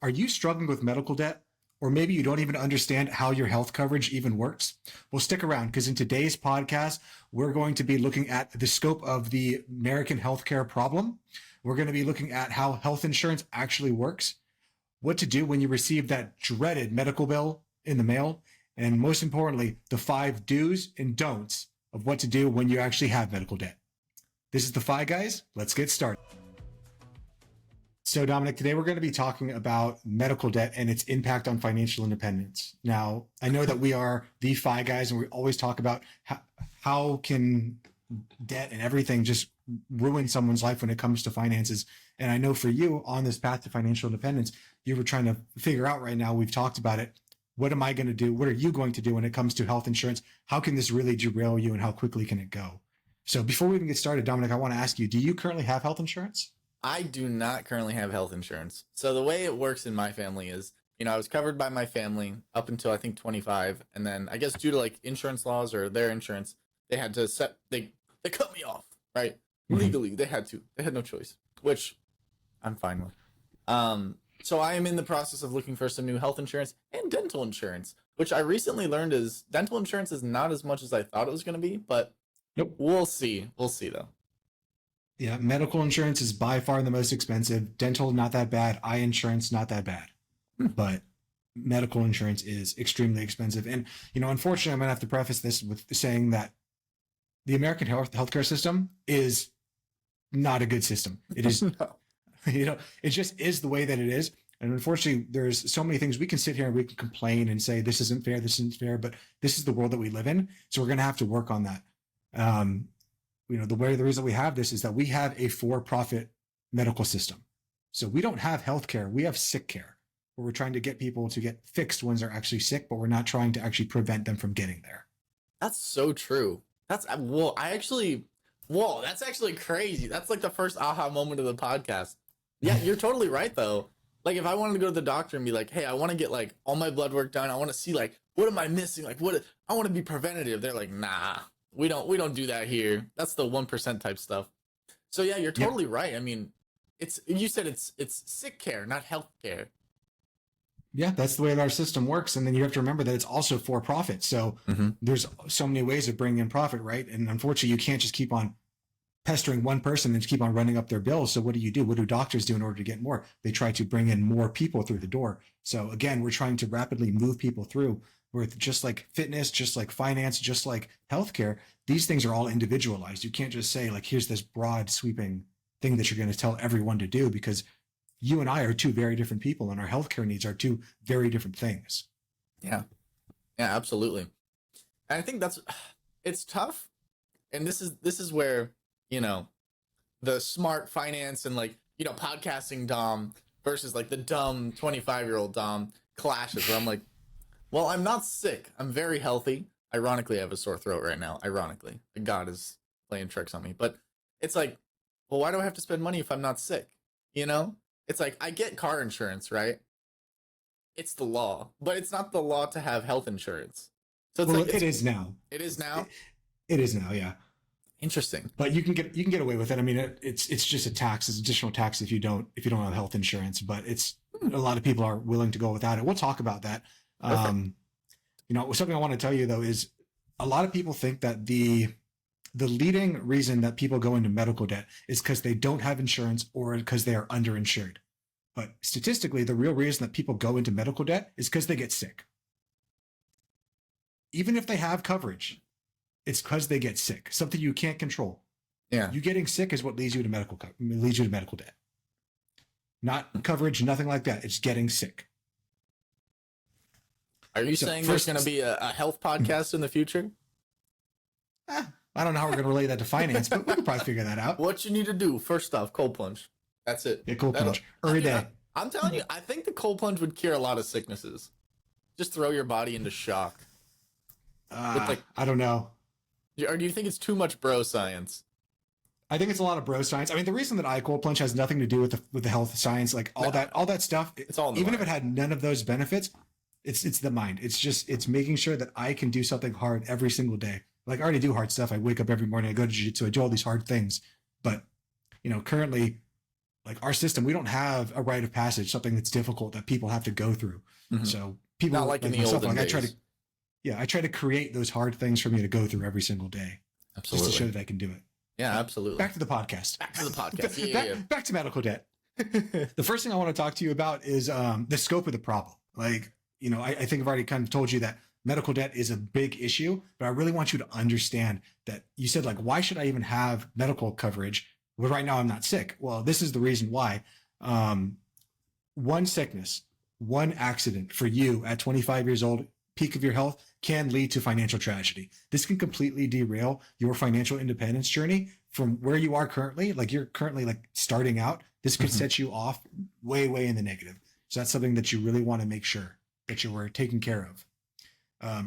Are you struggling with medical debt? Or maybe you don't even understand how your health coverage even works? Well, stick around because in today's podcast, we're going to be looking at the scope of the American healthcare problem. We're going to be looking at how health insurance actually works, what to do when you receive that dreaded medical bill in the mail, and most importantly, the 5 do's and don'ts of what to do when you actually have medical debt. This is the Fi Guys. Let's get started. So Dominic, today we're going to be talking about medical debt and its impact on financial independence. Now, I know that we are the Fi Guys and we always talk about how can debt and everything just ruin someone's life when it comes to finances. And I know for you on this path to financial independence, you were trying to figure out right now, we've talked about it. What am I going to do? What are you going to do when it comes to health insurance? How can this really derail you and how quickly can it go? So before we even get started, Dominic, I want to ask you, do you currently have health insurance? I do not currently have health insurance. So the way it works in my family is, I was covered by my family up until I think 25. And then I guess due to like insurance laws or their insurance, they had to they cut me off, right? Mm-hmm. Legally, they had no choice, which I'm fine with. So I am in the process of looking for some new health insurance and dental insurance, which I recently learned is dental insurance is not as much as I thought it was going to be, but nope. We'll see. We'll see though. Yeah, medical insurance is by far the most expensive. Dental, not that bad. Eye insurance, not that bad. But medical insurance is extremely expensive. And, unfortunately, I'm going to have to preface this with saying that the American healthcare system is not a good system. It is, No. It just is the way that it is. And unfortunately, there's so many things we can sit here and we can complain and say, this isn't fair, but this is the world that we live in. So we're going to have to work on that. The reason we have this is that we have a for-profit medical system. So we don't have healthcare. We have sick care where we're trying to get people to get fixed when they're actually sick, but we're not trying to actually prevent them from getting there. That's so true. That's actually crazy. That's like the first aha moment of the podcast. Yeah, you're totally right though. Like if I wanted to go to the doctor and be like, hey, I want to get like all my blood work done. I want to see like, what am I missing? Like I want to be preventative. They're like, nah. We don't do that here. That's the 1% type stuff. So yeah, you're totally right. I mean, you said it's sick care, not health care. Yeah, that's the way that our system works. And then you have to remember that it's also for profit. So there's so many ways of bringing in profit, right? And unfortunately, you can't just keep on pestering one person and keep on running up their bills. So what do? What do doctors do in order to get more? They try to bring in more people through the door. So again, we're trying to rapidly move people through. With just like fitness, just like finance, just like healthcare, these things are all individualized. You can't just say like, here's this broad sweeping thing that you're going to tell everyone to do, because you and I are two very different people and our healthcare needs are two very different things. Yeah. Yeah, absolutely. And I think it's tough. And this is where, the smart finance and like, podcasting Dom versus like the dumb 25-year-old Dom clashes where I'm like, well, I'm not sick. I'm very healthy. Ironically, I have a sore throat right now. Ironically, God is playing tricks on me. But it's like, well, why do I have to spend money if I'm not sick? It's like I get car insurance, right? It's the law, but it's not the law to have health insurance. So it is now. It is now. It is now. Yeah. Interesting. But you can get away with it. I mean, it's just a tax. It's additional tax if you don't have health insurance. But a lot of people are willing to go without it. We'll talk about that. Something I want to tell you though is a lot of people think that the leading reason that people go into medical debt is because they don't have insurance or because they are underinsured. But statistically, the real reason that people go into medical debt is because they get sick. Even if they have coverage, it's because they get sick, something you can't control. Yeah. You getting sick is what leads you to medical debt. Not coverage, nothing like that. It's getting sick. Are you saying there's going to be a health podcast in the future? I don't know how we're going to relate that to finance, but we could probably figure that out. What you need to do, first off, cold plunge. That's it. Yeah, cold plunge. Every day. I'm telling you, I think the cold plunge would cure a lot of sicknesses. Just throw your body into shock. I don't know. Or do you think it's too much bro science? I think it's a lot of bro science. I mean, the reason that I cold plunge has nothing to do with the health science, like all that stuff. It's all in the even mind. If it had none of those benefits, it's the mind. It's making sure that I can do something hard every single day. Like I already do hard stuff. I wake up every morning, I go to jiu-jitsu, I do all these hard things. But, currently like our system, we don't have a rite of passage, something that's difficult that people have to go through. Mhm. So people Not like in the myself, olden like days. I try to create those hard things for me to go through every single day just to show Absolutely. that I can do it. Yeah, absolutely. Back to the podcast. Back to the podcast. Yeah. Back to medical debt. The first thing I want to talk to you about is the scope of the problem. Like, I think I've already kind of told you that medical debt is a big issue, but I really want you to understand that you said, like, why should I even have medical coverage? Well, right now I'm not sick. Well, this is the reason why. One sickness, one accident for you at 25 years old, peak of your health, can lead to financial tragedy. This can completely derail your financial independence journey from where you are currently. Like, you're currently like starting out. This could set you off way, way in the negative. So that's something that you really want to make sure that you were taken care of.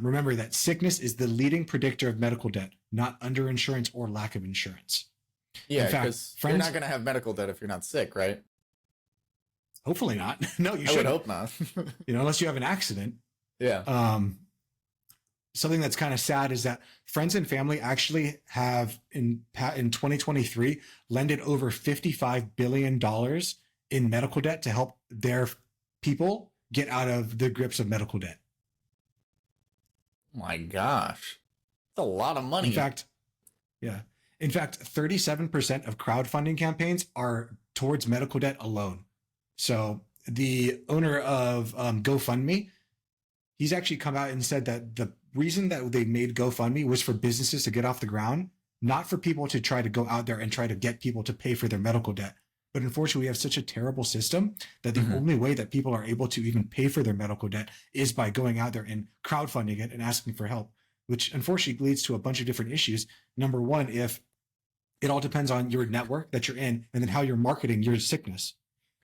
Remember that sickness is the leading predictor of medical debt, not underinsurance or lack of insurance. Yeah, In fact, because you're friends- not going to have medical debt if you're not sick, right? Hopefully not. No, you I would should. hope not. Unless you have an accident. Yeah. Something that's kind of sad is that friends and family actually have in 2023 lended over $55 billion in medical debt to help their people get out of the grips of medical debt. My gosh. That's a lot of money. In fact, 37% of crowdfunding campaigns are towards medical debt alone. So the owner of GoFundMe, he's actually come out and said that the reason that they made GoFundMe was for businesses to get off the ground, not for people to try to go out there and try to get people to pay for their medical debt. But unfortunately, we have such a terrible system that the only way that people are able to even pay for their medical debt is by going out there and crowdfunding it and asking for help, which unfortunately leads to a bunch of different issues. Number one, if it all depends on your network that you're in and then how you're marketing your sickness.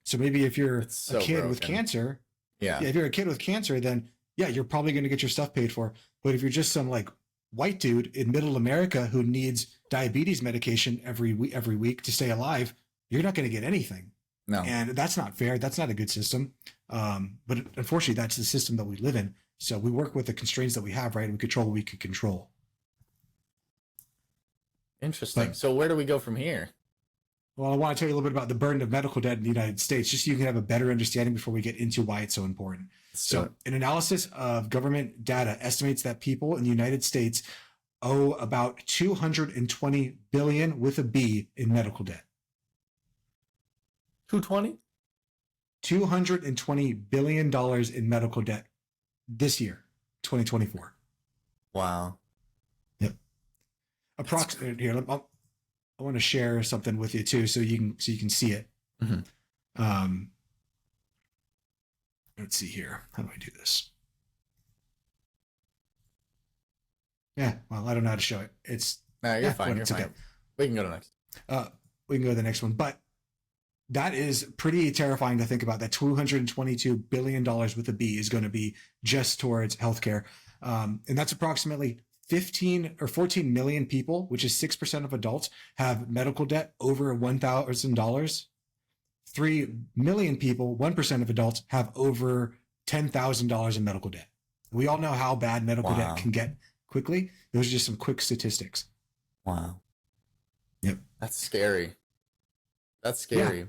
So maybe if you're It's so a kid with broken. cancer, Yeah. if you're a kid with cancer, then you're probably going to get your stuff paid for. But if you're just some like white dude in middle America who needs diabetes medication every week to stay alive, you're not going to get anything. No. And that's not fair. That's not a good system. But unfortunately, that's the system that we live in. So we work with the constraints that we have, right? And we control what we can control. Interesting. But- So where do we go from here? Well, I want to tell you a little bit about the burden of medical debt in the United States, just so you can have a better understanding before we get into why it's so important. So an analysis of government data estimates that people in the United States owe about 220 billion with a B in medical debt. 220? $220 billion in medical debt this year, 2024. Wow. Yep. Approximately here. I want to share something with you too, so you can see it. Let's see here. How do I do this? Yeah. Well, I don't know how to show it. It's No, you're fine. You're it's fine. okay. We can go to next. We can go to the next one, but that is pretty terrifying to think about. That $222 billion with a B is going to be just towards healthcare. And that's approximately 15 or 14 million people, which is 6% of adults, have medical debt over $1,000. 3 million people, 1% of adults, have over $10,000 in medical debt. We all know how bad medical debt can get quickly. Those are just some quick statistics. Wow. Yep. That's scary. That's scary. Yeah.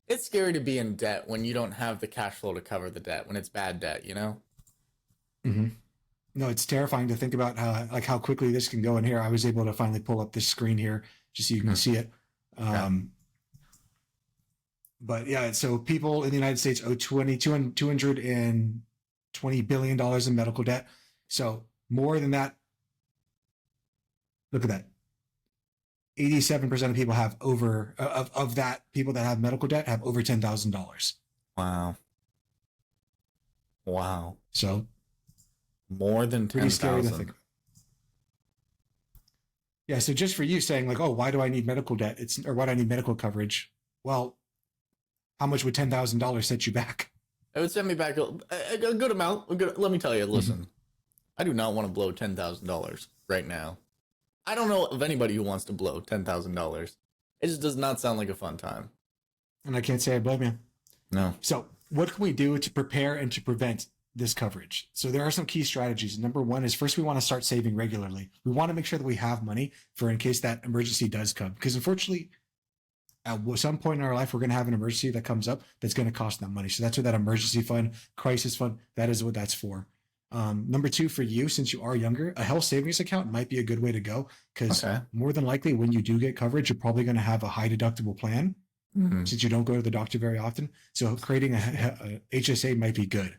It's scary to be in debt when you don't have the cash flow to cover the debt, when it's bad debt, you know? Mm-hmm. No, it's terrifying to think about how quickly this can go in here. I was able to finally pull up this screen here just so you can see it. But yeah, so people in the United States owe $220 billion in medical debt. So more than that, look at that. 87% of people have over, of that, people that have medical debt have over $10,000. Wow. Wow. So more than 10,000. Yeah. So just for you saying like, oh, why do I need medical debt? Or why do I need medical coverage? Well, how much would $10,000 set you back? It would set me back a good amount. Let me tell you, listen, I do not want to blow $10,000 right now. I don't know of anybody who wants to blow $10,000. It just does not sound like a fun time. And I can't say I blame you. No. So what can we do to prepare and to prevent this coverage? So there are some key strategies. Number one is first, we want to start saving regularly. We want to make sure that we have money for in case that emergency does come. Because unfortunately, at some point in our life, we're going to have an emergency that comes up that's going to cost that money. So that's what that emergency fund, crisis fund, that is what that's for. Number two, for you, since you are younger, a health savings account might be a good way to go, because Okay. more than likely when you do get coverage, you're probably going to have a high deductible plan Hmm. since you don't go to the doctor very often. So creating a HSA might be good.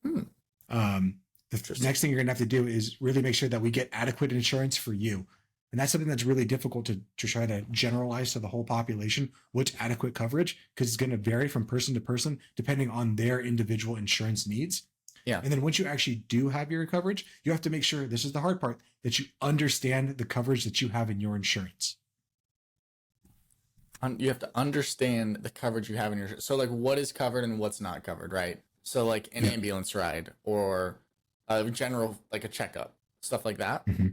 Hmm. The next thing you're going to have to do is really make sure that we get adequate insurance for you. And that's something that's really difficult to try to generalize to the whole population. What's adequate coverage? Because it's going to vary from person to person depending on their individual insurance needs. Yeah. And then once you actually do have your coverage, you have to make sure, this is the hard part, that you understand the coverage that you have in your insurance. You have to understand the coverage you have in your, so like what is covered and what's not covered, right? So like an ambulance ride or a general, like a checkup, stuff like that. Mm-hmm.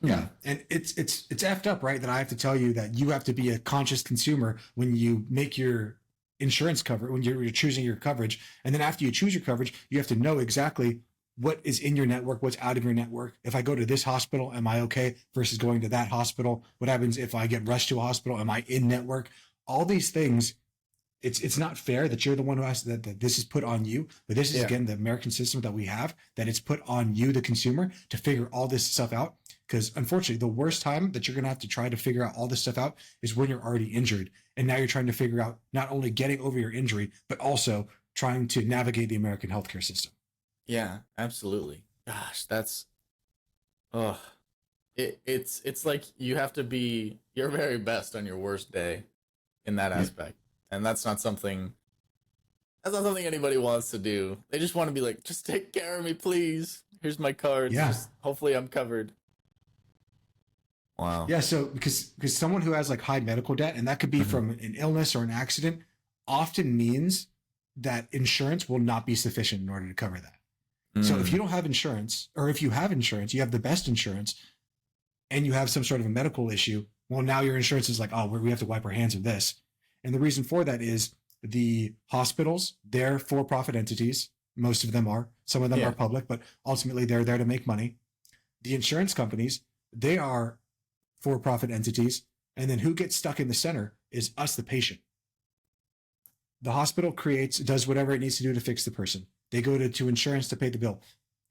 Yeah. And it's effed up, right? That I have to tell you that you have to be a conscious consumer when you make your insurance cover, when you're choosing your coverage. And then after you choose your coverage, you have to know exactly what is in your network, what's out of your network. If I go to this hospital, am I okay versus going to that hospital? What happens if I get rushed to a hospital? Am I in network? All these things. It's not fair that you're the one who has that this is put on you, but this is again the American system that we have, that it's put on you, the consumer, to figure all this stuff out. Because unfortunately, the worst time that you're going to have to try to figure out all this stuff out is when you're already injured. And now you're trying to figure out not only getting over your injury, but also trying to navigate the American healthcare system. Yeah, absolutely. Gosh, that's, oh, it's like you have to be your very best on your worst day in that aspect. And that's not something anybody wants to do. They just want to be like, just take care of me, please. Here's my card. Yeah. Hopefully I'm covered. Wow. Yeah. So because someone who has like high medical debt, and that could be from an illness or an accident, often means that insurance will not be sufficient in order to cover that. So if you don't have insurance, or if you have insurance, you have the best insurance, and you have some sort of a medical issue, well, now your insurance is like, oh, we have to wipe our hands of this. And the reason for that is the hospitals, they're for-profit entities. Most of them are. Some of them are public, but ultimately they're there to make money. The insurance companies, they are for-profit entities. And then who gets stuck in the center is us, the patient. The hospital does whatever it needs to do to fix the person. They go to insurance to pay the bill.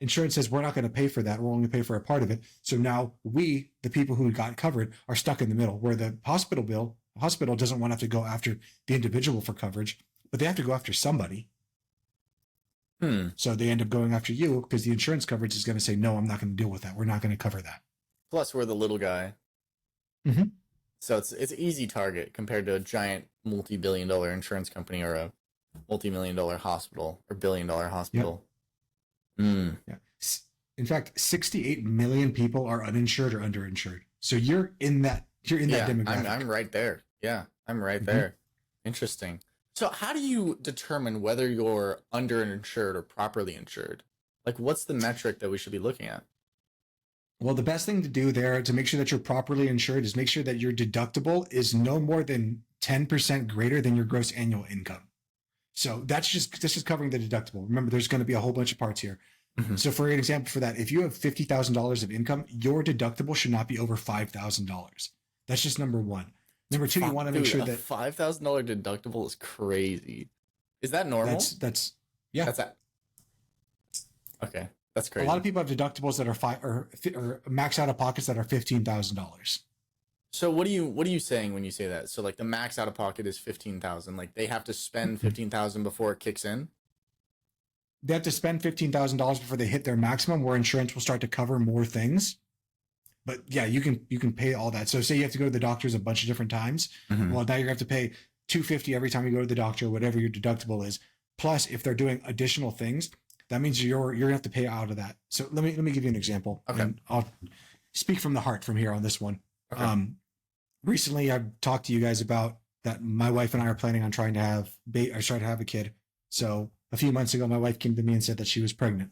Insurance says, we're not going to pay for that. We'll only pay for a part of it. So now we, the people who got covered, are stuck in the middle, where the hospital doesn't want to have to go after the individual for coverage, but they have to go after somebody. So they end up going after you because the insurance coverage is going to say, no, I'm not going to deal with that. We're not going to cover that. Plus, we're the little guy. Mm-hmm. So it's an easy target compared to a giant multi-billion-dollar insurance company or a multi-million-dollar hospital or billion-dollar hospital. Yeah. In fact, 68 million people are uninsured or underinsured. So you're in that demographic. I'm right there. Yeah, I'm right there. Interesting. So how do you determine whether you're underinsured or properly insured? Like, what's the metric that we should be looking at? Well, the best thing to do there to make sure that you're properly insured is make sure that your deductible is no more than 10% greater than your gross annual income. So this is covering the deductible. Remember, there's going to be a whole bunch of parts here. So for an example for that, if you have $50,000 of income, your deductible should not be over $5,000. That's just number one. Number two, you want to make sure that $5,000 deductible is crazy. Is that normal? That's okay. That's crazy. A lot of people have deductibles that are or max out of pockets that are $15,000. So what are you saying when you say that? So like the max out of pocket is 15,000. Like they have to spend 15,000 before it kicks in. They have to spend $15,000 before they hit their maximum, where insurance will start to cover more things. But yeah, you can pay all that. So say you have to go to the doctors a bunch of different times. Well, now you're gonna have to pay $250 every time you go to the doctor, whatever your deductible is. Plus, if they're doing additional things, that means you're gonna have to pay out of that. So let me give you an example. Okay. And I'll speak from the heart from here on this one. Okay. Recently I've talked to you guys about that my wife and I are planning on trying to have a kid. So a few months ago, my wife came to me and said that she was pregnant.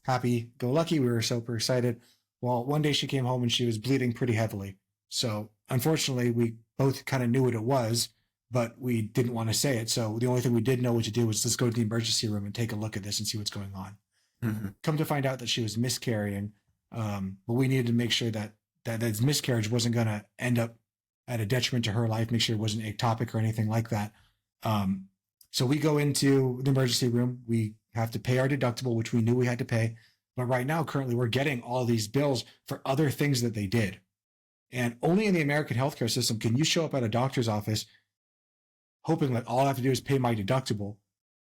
Happy go lucky. We were super excited. Well, one day she came home and she was bleeding pretty heavily. So unfortunately, we both kind of knew what it was, but we didn't want to say it. So the only thing we did know what to do was let's go to the emergency room and take a look at this and see what's going on. Come to find out that she was miscarrying. But we needed to make sure that this miscarriage wasn't going to end up at a detriment to her life, make sure it wasn't ectopic or anything like that. So we go into the emergency room. We have to pay our deductible, which we knew we had to pay. But right now, currently, we're getting all these bills for other things that they did. And only in the American healthcare system can you show up at a doctor's office hoping that all I have to do is pay my deductible.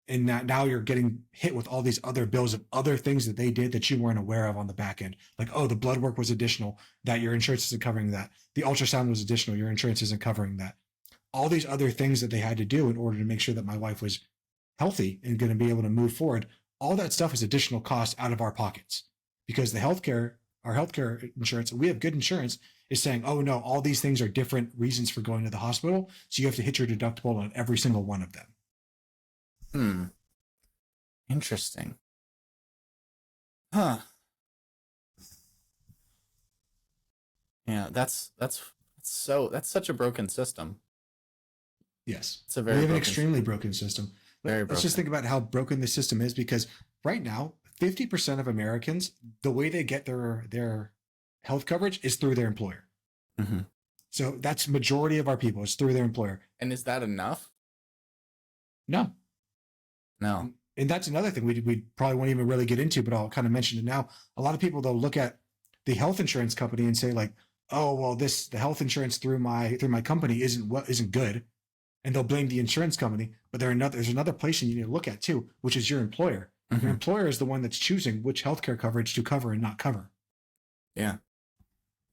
And that now you're getting hit with all these other bills of other things that they did that you weren't aware of on the back end. Like, oh, the blood work was additional, that your insurance isn't covering that. The ultrasound was additional, your insurance isn't covering that. All these other things that they had to do in order to make sure that my wife was healthy and going to be able to move forward. All that stuff is additional cost out of our pockets because our healthcare insurance, we have good insurance, is saying, oh no, all these things are different reasons for going to the hospital. So you have to hit your deductible on every single one of them. Interesting. Huh. Yeah, that's such a broken system. Yes. It's a we have an extremely broken system. Let's just think about how broken the system is, because right now, 50% of Americans, the way they get their health coverage is through their employer. Mm-hmm. So that's majority of our people is through their employer. And is that enough? No. And that's another thing we probably won't even really get into, but I'll kind of mention it now. A lot of people, they'll look at the health insurance company and say like, oh, well, the health insurance through my company isn't good. And they'll blame the insurance company, but there's another place you need to look at too, which is your employer. Mm-hmm. Your employer is the one that's choosing which healthcare coverage to cover and not cover. Yeah.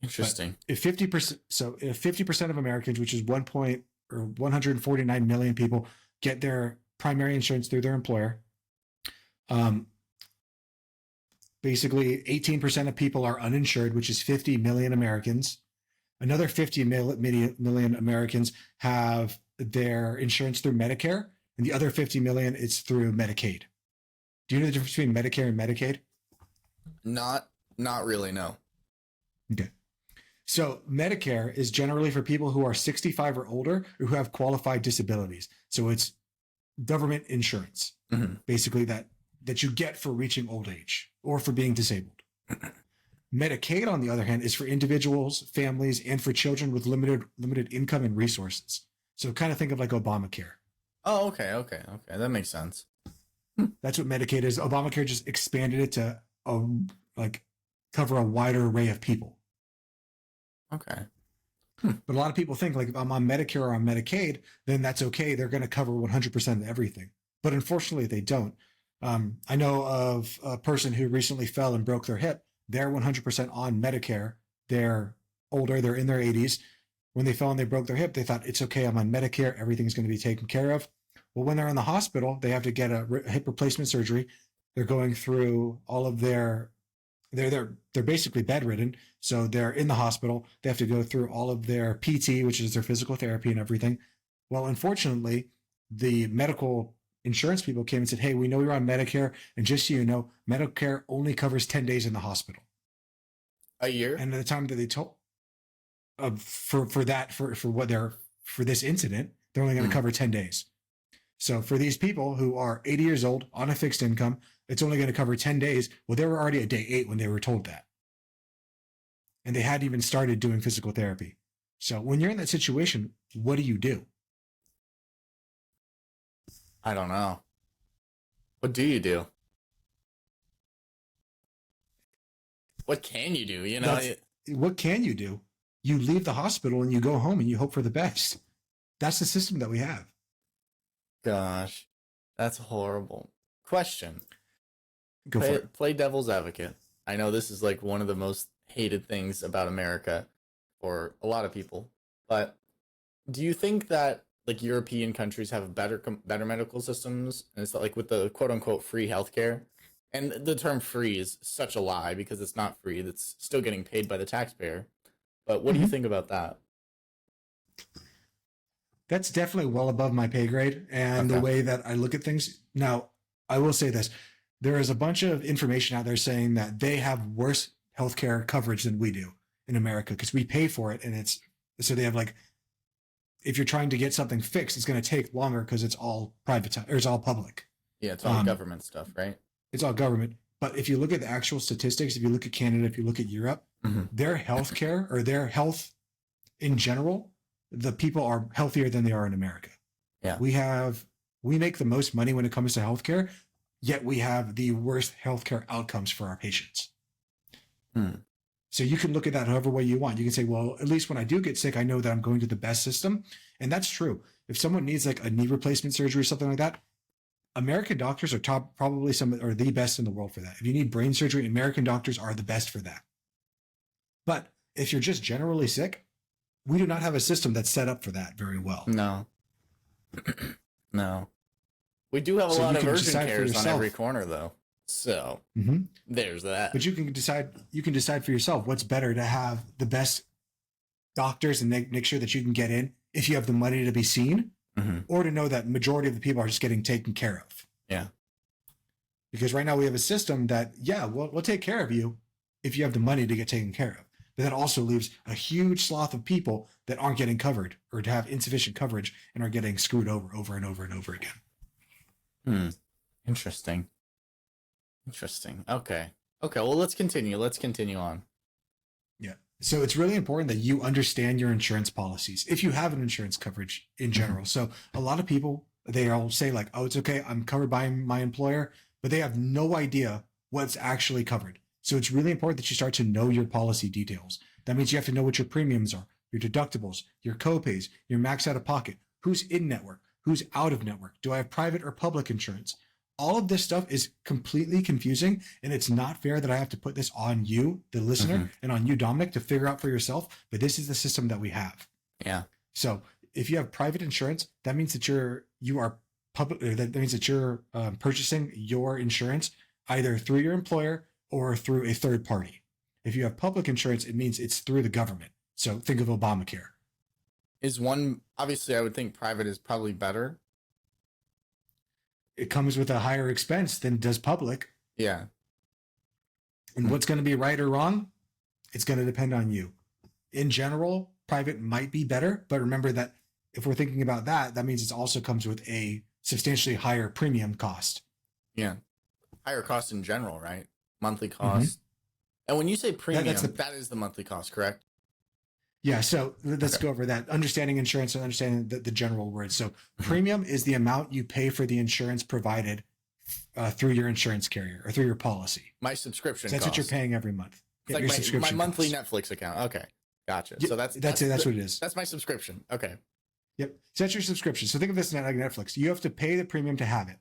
Interesting. But if 50% of Americans, which is 149 million people, get their primary insurance through their employer, basically 18% of people are uninsured, which is 50 million Americans. Another 50 million Americans have their insurance through Medicare, and the other 50 million is through Medicaid. Do you know the difference between Medicare and Medicaid? Not really, no. Okay. So Medicare is generally for people who are 65 or older or who have qualified disabilities. So it's government insurance, basically that you get for reaching old age or for being disabled. Medicaid, on the other hand, is for individuals, families, and for children with limited income and resources. So kind of think of like Obamacare. Oh, okay. That makes sense. That's what Medicaid is. Obamacare just expanded it to cover a wider array of people. Okay. But a lot of people think like if I'm on Medicare or on Medicaid, then that's okay. They're going to cover 100% of everything. But unfortunately, they don't. I know of a person who recently fell and broke their hip. They're 100% on Medicare. They're older. They're in their 80s. When they fell and they broke their hip, they thought, it's okay, I'm on Medicare. Everything's going to be taken care of. Well, when they're in the hospital, they have to get a hip replacement surgery. They're going through all of they're basically bedridden. So they're in the hospital. They have to go through all of their PT, which is their physical therapy and everything. Well, unfortunately, the medical insurance people came and said, hey, we know you're on Medicare. And just so you know, Medicare only covers 10 days in the hospital. A year? And at the time that they told for this incident, they're only going to cover 10 days. So for these people who are 80 years old on a fixed income, it's only going to cover 10 days. Well, they were already at day 8 when they were told that. And they hadn't even started doing physical therapy. So when you're in that situation, what do you do? I don't know. What do you do? What can you do? What can you do? You leave the hospital and you go home and you hope for the best. That's the system that we have. Gosh, that's horrible. Question. Go for it. Play devil's advocate. I know this is like one of the most hated things about America for a lot of people, but do you think that like European countries have better medical systems, and it's like with the quote unquote free healthcare? And the term free is such a lie because it's not free. That's still getting paid by the taxpayer. But what do you think about that? That's definitely well above my pay grade and the way that I look at things. Now, I will say this. There is a bunch of information out there saying that they have worse healthcare coverage than we do in America because we pay for it. And so they have like, if you're trying to get something fixed, it's going to take longer because it's all private or it's all public. Yeah, it's all government stuff, right? It's all government. But if you look at the actual statistics, if you look at Canada, if you look at Europe, their healthcare or their health in general the people are healthier than they are in America. Yeah. We make the most money when it comes to healthcare, yet we have the worst healthcare outcomes for our patients. So you can look at that however way you want. You can say, well, at least when I do get sick, I know that I'm going to the best system. And that's true. If someone needs like a knee replacement surgery or something like that, American doctors are probably the best in the world for that. If you need brain surgery, American doctors are the best for that. But if you're just generally sick, we do not have a system that's set up for that very well. No. No. We do have a lot of urgent cares on every corner, though. So there's that. But you can decide for yourself what's better, to have the best doctors and make sure that you can get in if you have the money to be seen, or to know that majority of the people are just getting taken care of. Yeah. Because right now we have a system that, we'll take care of you if you have the money to get taken care of. But that also leaves a huge swath of people that aren't getting covered, or to have insufficient coverage and are getting screwed over and over and over again. Interesting. Okay. Well, let's continue on. Yeah. So it's really important that you understand your insurance policies if you have an insurance coverage in general. So a lot of people, they'll say like, oh, it's okay, I'm covered by my employer, but they have no idea what's actually covered. So it's really important that you start to know your policy details. That means you have to know what your premiums are, your deductibles, your copays, your max out of pocket, who's in network, who's out of network. Do I have private or public insurance? All of this stuff is completely confusing, and it's not fair that I have to put this on you, the listener, and on you, Dominic, to figure out for yourself. But this is the system that we have. Yeah. So if you have private insurance, that means that you are public. That means that you're purchasing your insurance either through your employer or through a third party. If you have public insurance, it means it's through the government. So think of Obamacare. Obviously, I would think private is probably better. It comes with a higher expense than does public. Yeah. And what's going to be right or wrong? It's going to depend on you. In general, private might be better, but remember that if we're thinking about that, that means it also comes with a substantially higher premium cost. Yeah. Higher cost in general, right? Monthly cost. And when you say premium, that is the monthly cost, correct? Yeah, so let's go over that. Understanding insurance and understanding the general words. So premium is the amount you pay for the insurance provided through your insurance carrier or through your policy. My subscription so that's cost. what you're paying every month. It's like my monthly Netflix account. Okay, gotcha. Yeah, so that's what it is. That's my subscription. Okay. Yep. So that's your subscription. So think of this like Netflix. You have to pay the premium to have it.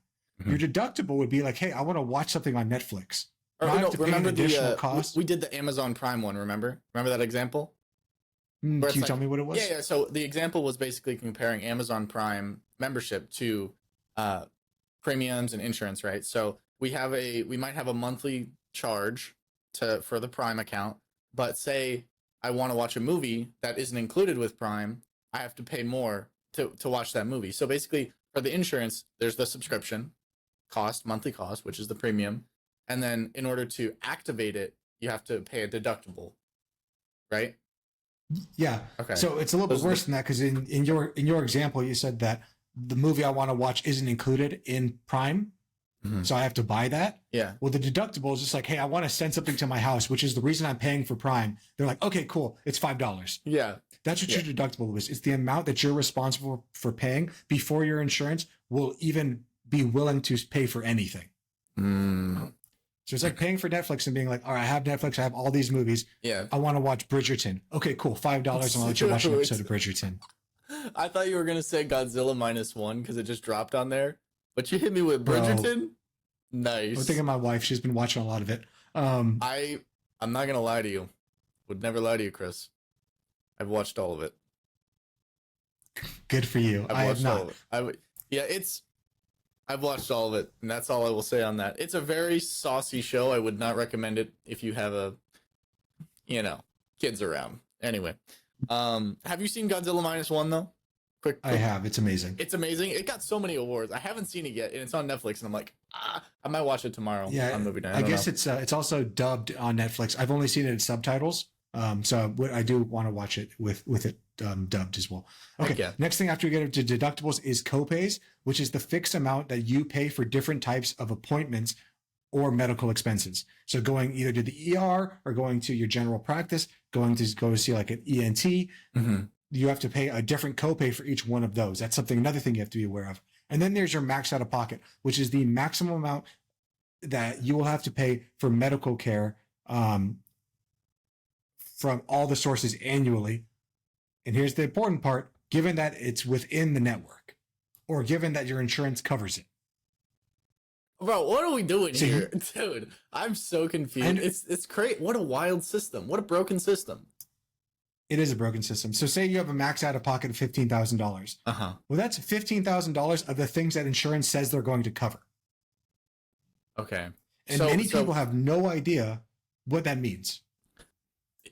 Your deductible would be like, hey, I want to watch something on Netflix. Remember cost. We did the Amazon Prime one, remember that example? Can you tell me what it was? Yeah. So the example was basically comparing Amazon Prime membership to premiums and insurance, right? So we might have a monthly charge for the Prime account, but say I want to watch a movie that isn't included with Prime, I have to pay more to watch that movie. So basically, for the insurance, there's the subscription cost, monthly cost, which is the premium, and then in order to activate it, you have to pay a deductible, right? Yeah. Okay. So it's a little bit worse than that, because in your example, you said that the movie I want to watch isn't included in Prime, so I have to buy that. Yeah. Well, the deductible is just like, hey, I want to send something to my house, which is the reason I'm paying for Prime. They're like, okay, cool, it's $5. Yeah. That's what your deductible is. It's the amount that you're responsible for paying before your insurance will even be willing to pay for anything. So it's like paying for Netflix and being like, all right, I have Netflix, I have all these movies. Yeah. I want to watch Bridgerton. Okay, cool. $5 and I'll let you watch an episode of Bridgerton. I thought you were going to say Godzilla -1 because it just dropped on there. But you hit me with Bridgerton? Bro, nice. I'm thinking of my wife. She's been watching a lot of it. I'm not going to lie to you. Would never lie to you, Chris. I've watched all of it. Good for you. I have not. All of it. I've watched all of it, and that's all I will say on that. It's a very saucy show. I would not recommend it if you have kids around. Anyway, have you seen Godzilla -1 though? Quick. I have. It's amazing. It's amazing. It got so many awards. I haven't seen it yet, and it's on Netflix, and I'm like, I might watch it tomorrow. Yeah, on movie night. I guess it's also dubbed on Netflix. I've only seen it in subtitles. So I do want to watch it with it dubbed as well. Okay. Yeah. Next thing after we get into deductibles is copays, which is the fixed amount that you pay for different types of appointments or medical expenses. So going either to the ER or going to your general practice, going to go see like an ENT. you have to pay a different copay for each one of those. That's another thing you have to be aware of. And then there's your max out of pocket, which is the maximum amount that you will have to pay for medical care from all the sources annually. And here's the important part, given that it's within the network or given that your insurance covers it. Bro, what are we doing here? Dude, I'm so confused. It's crazy. What a wild system. What a broken system. It is a broken system. So say you have a max out of pocket of $15,000. Uh-huh. Well, that's $15,000 of the things that insurance says they're going to cover. Okay. And many people have no idea what that means.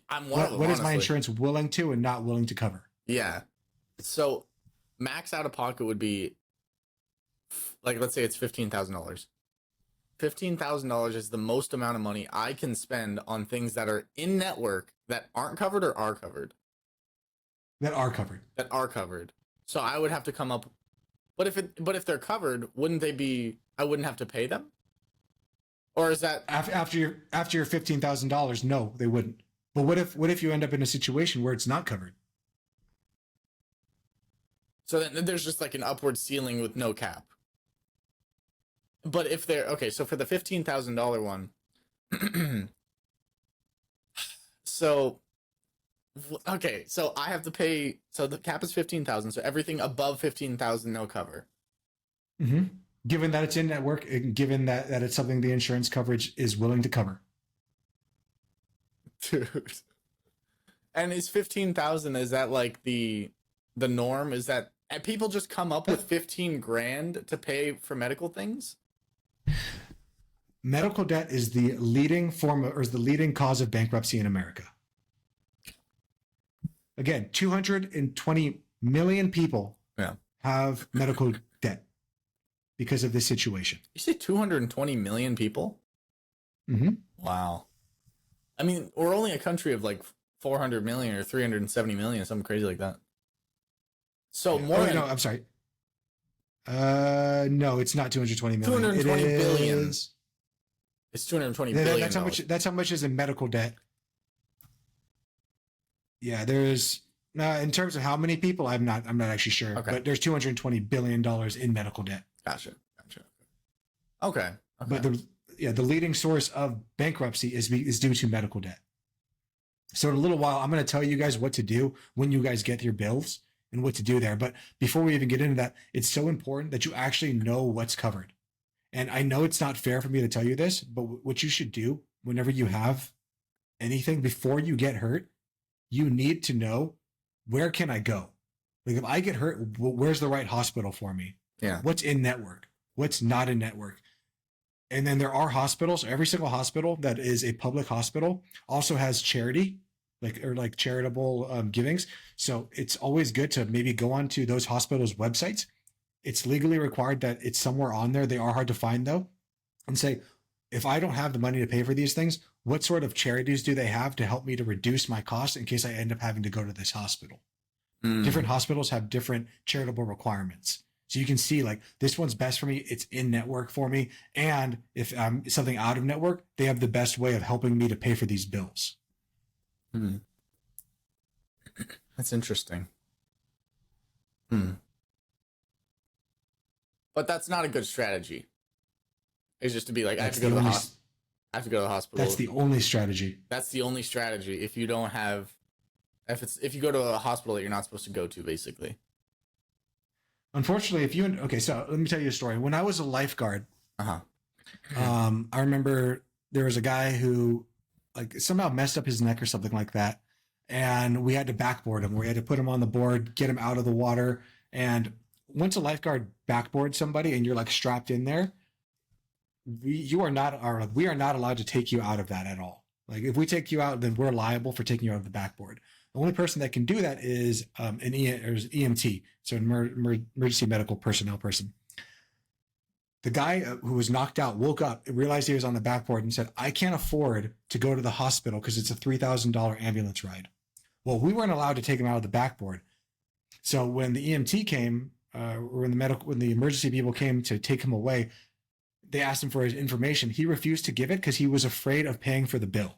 I'm one of them, what is my insurance willing to and not willing to cover? Yeah. So max out of pocket would be, like, let's say it's $15,000. $15,000 is the most amount of money I can spend on things that are in network that aren't covered or are covered. That are covered. That are covered. So I would have to come up. But if they're covered, wouldn't they be? I wouldn't have to pay them. Or is that after your $15,000? No, they wouldn't. But what if you end up in a situation where it's not covered? So then there's just like an upward ceiling with no cap. But if they're okay, so for the $15,000 one, so okay, so I have to pay. So the cap is 15,000. So everything above 15,000, no cover. Mm-hmm. Given that it's in network, and given that it's something the insurance coverage is willing to cover. Dude. And is 15,000? Is that like the norm? Is that people just come up with 15 grand to pay for medical things? Medical debt is the leading form or is the leading cause of bankruptcy in America. Again, 220 million people have medical debt because of this situation. You say 220 million people? Mm-hmm. Wow. I mean, we're only a country of like 400 million or 370 million, something crazy like that. So more than... No, I'm sorry. No, it's not 220 million. 220 billion. It's 220 billion. That's how much is in medical debt. Yeah, there's in terms of how many people, I'm not actually sure. Okay. But there's $220 billion in medical debt. Gotcha. Okay. But the leading source of bankruptcy is due to medical debt. So in a little while, I'm going to tell you guys what to do when you guys get your bills and what to do there. But before we even get into that, it's so important that you actually know what's covered. And I know it's not fair for me to tell you this, but what you should do whenever you have anything before you get hurt, you need to know, where can I go? Like if I get hurt, where's the right hospital for me? Yeah. What's in network? What's not in network? And then there are hospitals. Every single hospital that is a public hospital also has charity, like charitable givings. So it's always good to maybe go onto those hospitals' websites. It's legally required that it's somewhere on there. They are hard to find though. And say, if I don't have the money to pay for these things, what sort of charities do they have to help me to reduce my costs in case I end up having to go to this hospital? Different hospitals have different charitable requirements. So you can see like this one's best for me. It's in network for me. And if something out of network, they have the best way of helping me to pay for these bills. That's interesting. But that's not a good strategy. It's just to be like, I have to go to the hospital. That's the only strategy. That's the only strategy. If you don't have, if you go to a hospital that you're not supposed to go to, basically. Unfortunately, so let me tell you a story. When I was a lifeguard, I remember there was a guy who like somehow messed up his neck or something like that. And we had to backboard him. We had to put him on the board, get him out of the water. And once a lifeguard backboards somebody and you're like strapped in there, we are not allowed to take you out of that at all. Like if we take you out, then we're liable for taking you out of the backboard. The only person that can do that is an EMT, so an emergency medical personnel person. The guy who was knocked out woke up, realized he was on the backboard, and said, "I can't afford to go to the hospital because it's a $3,000 ambulance ride." Well, we weren't allowed to take him out of the backboard. So when the EMT came, or when the emergency people came to take him away, they asked him for his information. He refused to give it because he was afraid of paying for the bill.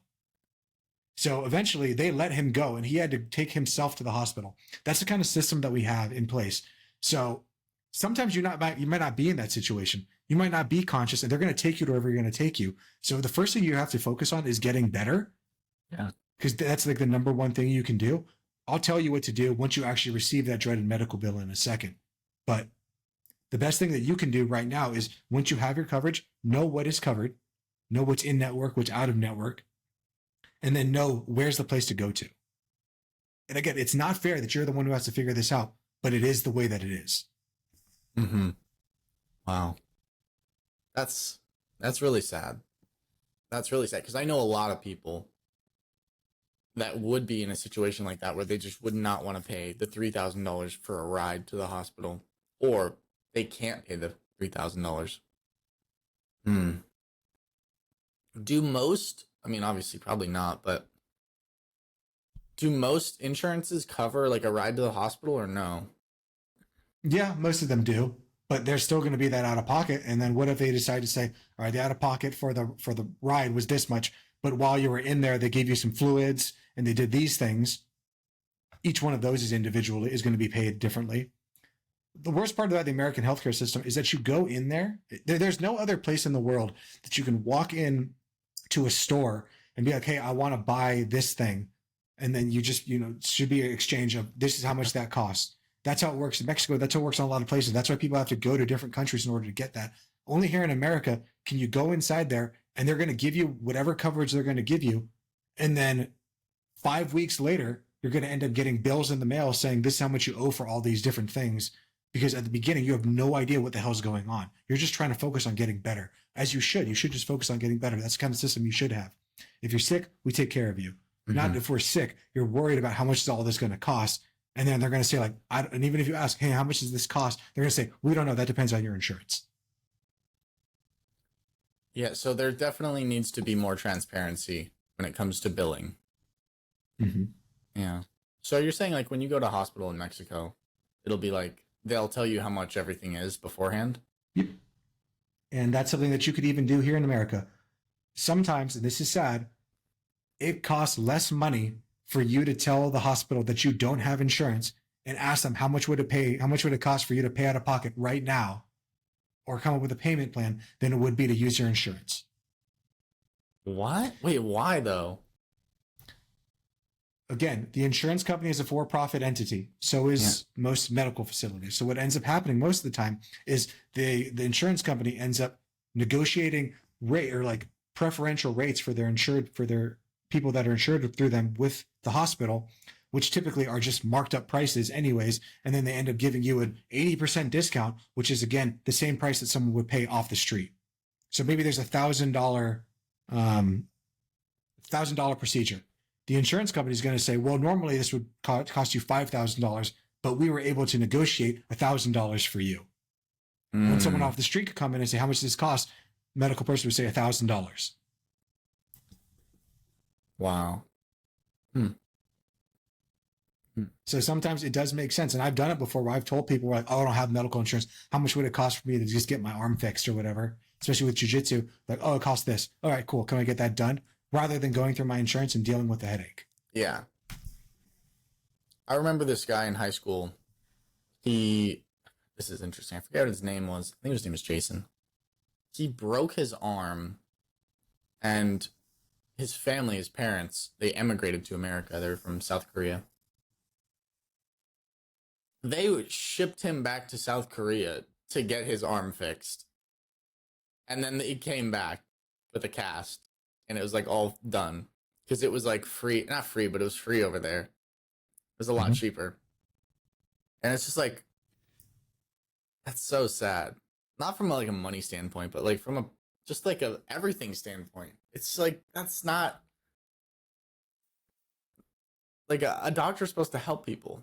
So eventually they let him go and he had to take himself to the hospital. That's the kind of system that we have in place. So sometimes you might not be in that situation. You might not be conscious and they're going to take you to wherever you're going to take you. So the first thing you have to focus on is getting better. Yeah. Because that's like the number one thing you can do. I'll tell you what to do once you actually receive that dreaded medical bill in a second. But the best thing that you can do right now is once you have your coverage, know what is covered, know what's in network, what's out of network, and then know where's the place to go to. And again, it's not fair that you're the one who has to figure this out, but it is the way that it is. Mm-hmm. Wow. That's really sad. That's really sad because I know a lot of people that would be in a situation like that where they just would not want to pay the $3,000 for a ride to the hospital, or they can't pay the $3,000. Do most, I mean, obviously probably not, but do most insurances cover like a ride to the hospital or no? Yeah, most of them do, but there's still going to be that out of pocket. And then what if they decide to say, all right, the out of pocket for the ride was this much, but while you were in there, they gave you some fluids and they did these things. Each one of those is individually is going to be paid differently. The worst part about the American healthcare system is that you go in there. There's no other place in the world that you can walk in to a store and be like, hey, I want to buy this thing. And then you just, should be an exchange of this is how much that costs. That's how it works in Mexico. That's how it works in a lot of places. That's why people have to go to different countries in order to get that. Only here in America can you go inside there and they're going to give you whatever coverage they're going to give you. And then 5 weeks later, you're going to end up getting bills in the mail saying this is how much you owe for all these different things. Because at the beginning, you have no idea what the hell's going on. You're just trying to focus on getting better, as you should. You should just focus on getting better. That's the kind of system you should have. If you're sick, we take care of you. Mm-hmm. Not if we're sick, you're worried about how much is all this going to cost. And then they're going to say like, and even if you ask, hey, how much does this cost? They're going to say, we don't know. That depends on your insurance. Yeah. So there definitely needs to be more transparency when it comes to billing. Mm-hmm. Yeah. So you're saying like when you go to hospital in Mexico, it'll be like, they'll tell you how much everything is beforehand. Yep. And that's something that you could even do here in America. Sometimes, and this is sad, it costs less money for you to tell the hospital that you don't have insurance and ask them how much would it cost for you to pay out of pocket right now or come up with a payment plan than it would be to use your insurance. What? Wait, why though? Again, the insurance company is a for-profit entity. So is most medical facilities. So what ends up happening most of the time is the insurance company ends up negotiating rate or like preferential rates for their people that are insured through them with the hospital, which typically are just marked up prices anyways. And then they end up giving you an 80% discount, which is again the same price that someone would pay off the street. So maybe there's $1,000 procedure. The insurance company is going to say, well, normally this would cost you $5,000, but we were able to negotiate $1,000 for you. When someone off the street could come in and say, how much does this cost? Medical person would say $1,000. Wow. So sometimes it does make sense. And I've done it before where I've told people like, oh, I don't have medical insurance. How much would it cost for me to just get my arm fixed or whatever? Especially with jiu-jitsu, like, oh, it costs this. All right, cool. Can I get that done? Rather than going through my insurance and dealing with the headache. Yeah. I remember this guy in high school. This is interesting. I forget what his name was. I think his name was Jason. He broke his arm and his family, his parents, they emigrated to America. They're from South Korea. They shipped him back to South Korea to get his arm fixed. And then he came back with a cast. And it was like all done because it was like free, not free, but it was free over there. It was a lot cheaper. And it's just like, that's so sad. Not from like a money standpoint, but like from a everything standpoint. It's like, that's not like a doctor's supposed to help people.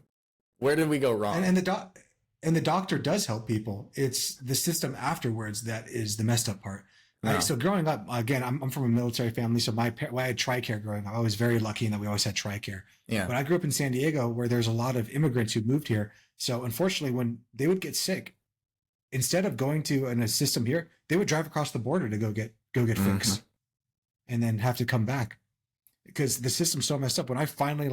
Where did we go wrong? And the doctor does help people. It's the system afterwards that is the messed up part. Right. No. So growing up, again, I'm from a military family. So I had TRICARE growing up. I was very lucky in that we always had TRICARE. Yeah. But I grew up in San Diego where there's a lot of immigrants who moved here. So unfortunately, when they would get sick, instead of going to a system here, they would drive across the border to go get fixed and then have to come back. because the system's so messed up. When I finally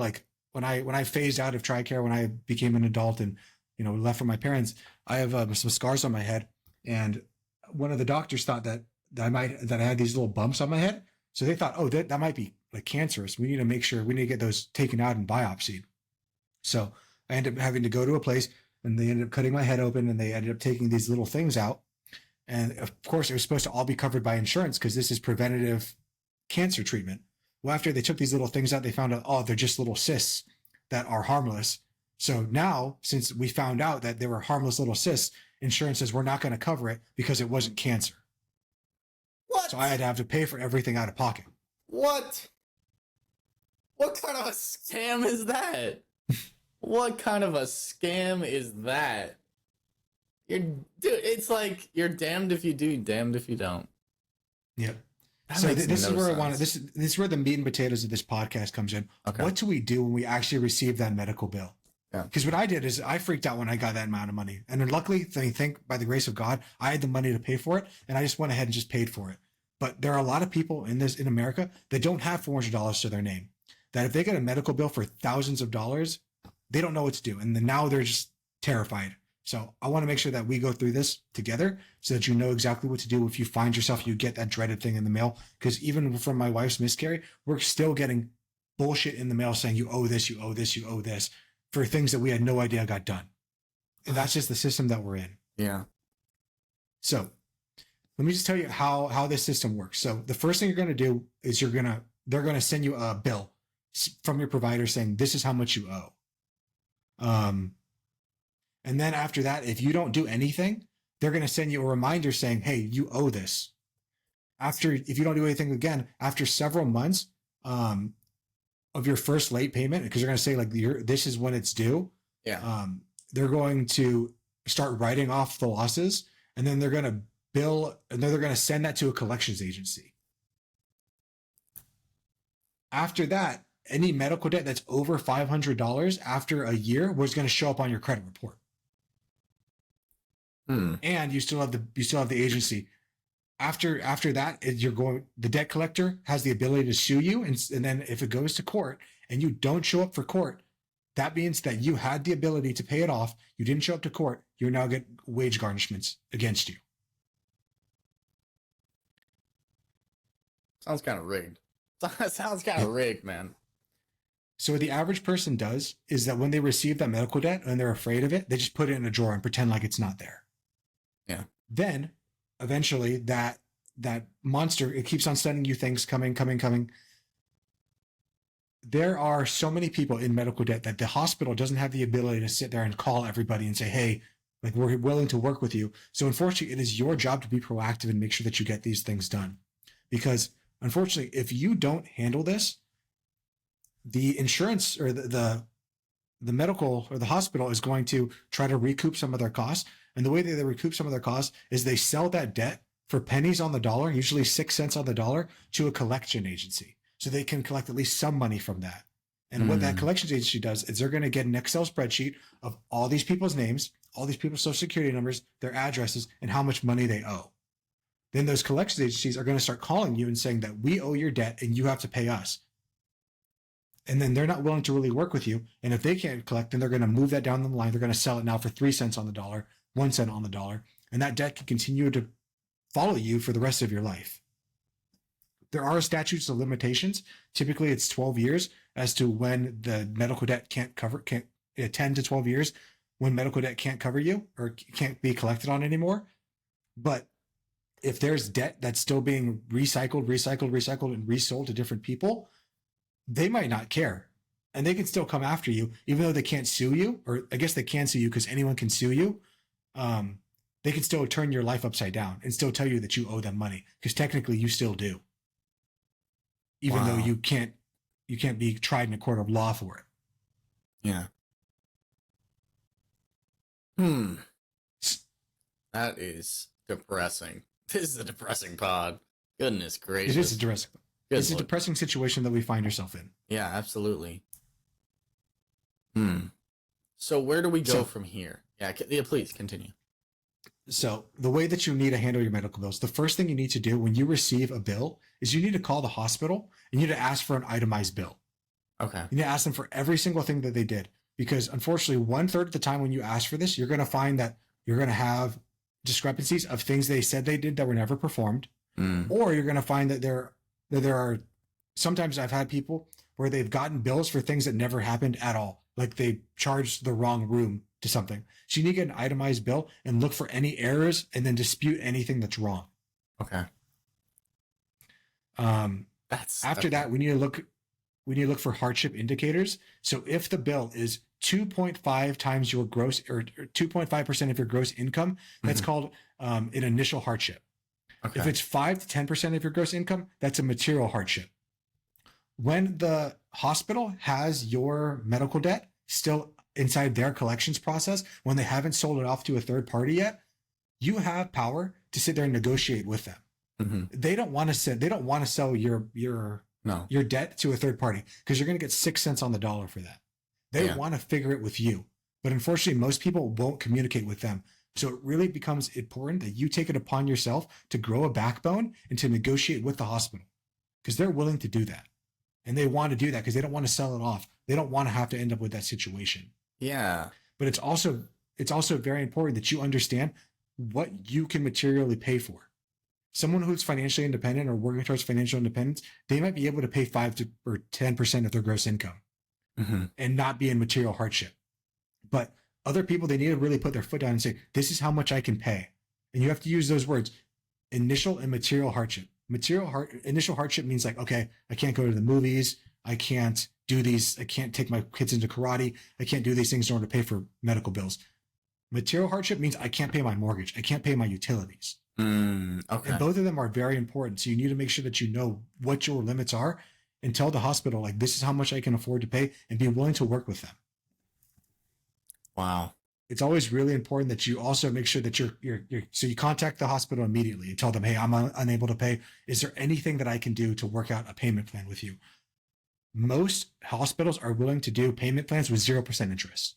when I phased out of TRICARE, when I became an adult and left from my parents, I have some scars on my head, and one of the doctors thought that I had these little bumps on my head, so they thought, oh, that might be like cancerous. We need to make sure we need to get those taken out and biopsied. So I ended up having to go to a place, and they ended up cutting my head open, and they ended up taking these little things out. And of course, it was supposed to all be covered by insurance because this is preventative cancer treatment. Well, after they took these little things out, they found out, oh, they're just little cysts that are harmless. So now, since we found out that they were harmless little cysts, insurance says we're not going to cover it because it wasn't cancer. What? So I had to have to pay for everything out of pocket. What? What kind of a scam is that? What kind of a scam is that? Dude, it's like you're damned if you do, damned if you don't. Yep. That So makes this no is where sense. I want to, this is where the meat and potatoes of this podcast comes in. Okay. What do we do when we actually receive that medical bill? Yeah. Because what I did is I freaked out when I got that amount of money. And then luckily, I think by the grace of God, I had the money to pay for it. And I just went ahead and just paid for it. But there are a lot of people in America that don't have $400 to their name. That if they get a medical bill for thousands of dollars, they don't know what to do. And then now they're just terrified. So I want to make sure that we go through this together so that you know exactly what to do if you find yourself, you get that dreaded thing in the mail. Because even from my wife's miscarriage, we're still getting bullshit in the mail saying you owe this, you owe this, you owe this for things that we had no idea got done. And that's just the system that we're in. Yeah. So let me just tell you how this system works. So the first thing you're going to do is they're going to send you a bill from your provider saying this is how much you owe. And then after that, if you don't do anything, they're going to send you a reminder saying, hey, you owe this. If you don't do anything again, after several months of your first late payment, because they're going to say like this is when it's due. Yeah. They're going to start writing off the losses, and then they're going to bill, and then they're going to send that to a collections agency. After that, any medical debt that's over $500 after a year was going to show up on your credit report. And you still have the agency. After that, the debt collector has the ability to sue you, and then if it goes to court and you don't show up for court, that means that you had the ability to pay it off. You didn't show up to court. You're now getting wage garnishments against you. Sounds kind of rigged. Sounds kind of rigged, man. So what the average person does is that when they receive that medical debt and they're afraid of it, they just put it in a drawer and pretend like it's not there. Yeah. Then eventually that monster, it keeps on sending you things coming. There are so many people in medical debt that the hospital doesn't have the ability to sit there and call everybody and say, hey, like we're willing to work with you. So unfortunately, it is your job to be proactive and make sure that you get these things done. Because unfortunately, if you don't handle this, the insurance or the medical or the hospital is going to try to recoup some of their costs. And the way that they recoup some of their costs is they sell that debt for pennies on the dollar, usually 6 cents on the dollar, to a collection agency. So they can collect at least some money from that. And what that collections agency does is they're going to get an Excel spreadsheet of all these people's names, all these people's social security numbers, their addresses, and how much money they owe. Then those collections agencies are going to start calling you and saying that we owe your debt and you have to pay us. And then they're not willing to really work with you. And if they can't collect, then they're going to move that down the line. They're going to sell it now for 3 cents on the dollar, 1 cent on the dollar. And that debt can continue to follow you for the rest of your life. There are statutes of limitations. Typically, it's 12 years as to when the medical debt can't 10 to 12 years when medical debt can't cover you or can't be collected on anymore. But if there's debt that's still being recycled, and resold to different people, they might not care. And they can still come after you, even though they can't sue you, or I guess they can sue you because anyone can sue you. They can still turn your life upside down and still tell you that you owe them money because technically you still do. Even though you can't be tried in a court of law for it. Yeah. That is depressing. This is a depressing pod. Goodness gracious. It is depressing. It's a depressing situation that we find ourselves in. Yeah, absolutely. So where do we go from here? Yeah, please continue. So the way that you need to handle your medical bills, the first thing you need to do when you receive a bill is you need to call the hospital and you need to ask for an itemized bill. Okay. You need to ask them for every single thing that they did. Because unfortunately, 1/3 of the time when you ask for this, you're going to find that you're going to have discrepancies of things they said they did that were never performed. Or you're going to find that there are, sometimes I've had people where they've gotten bills for things that never happened at all. Like they charged the wrong room to something. So you need to get an itemized bill and look for any errors and then dispute anything that's wrong. Okay. After that, we need to look for hardship indicators. So if the bill is 2.5 times your gross, or 2.5% of your gross income, that's called an initial hardship. Okay. If it's 5 to 10% of your gross income, that's a material hardship. When the hospital has your medical debt still inside their collections process, when they haven't sold it off to a third party yet, you have power to sit there and negotiate with them. They don't want to sell your debt to a third party because you're going to get 6 cents on the dollar for that. They want to figure it with you. But unfortunately, most people won't communicate with them. So it really becomes important that you take it upon yourself to grow a backbone and to negotiate with the hospital, because they're willing to do that. And they want to do that because they don't want to sell it off. They don't want to have to end up with that situation. Yeah. But it's also very important that you understand what you can materially pay for. Someone who's financially independent or working towards financial independence, they might be able to pay 5 or 10% of their gross income and not be in material hardship. But other people, they need to really put their foot down and say, this is how much I can pay. And you have to use those words, initial and material hardship. Initial hardship means like, okay, I can't go to the movies. I can't do these. I can't take my kids into karate. I can't do these things in order to pay for medical bills. Material hardship means I can't pay my mortgage. I can't pay my utilities. Okay. And both of them are very important. So you need to make sure that you know what your limits are and tell the hospital, like, this is how much I can afford to pay, and be willing to work with them. Wow. It's always really important that you also make sure that so you contact the hospital immediately and tell them, hey, I'm unable to pay. Is there anything that I can do to work out a payment plan with you? Most hospitals are willing to do payment plans with 0% interest.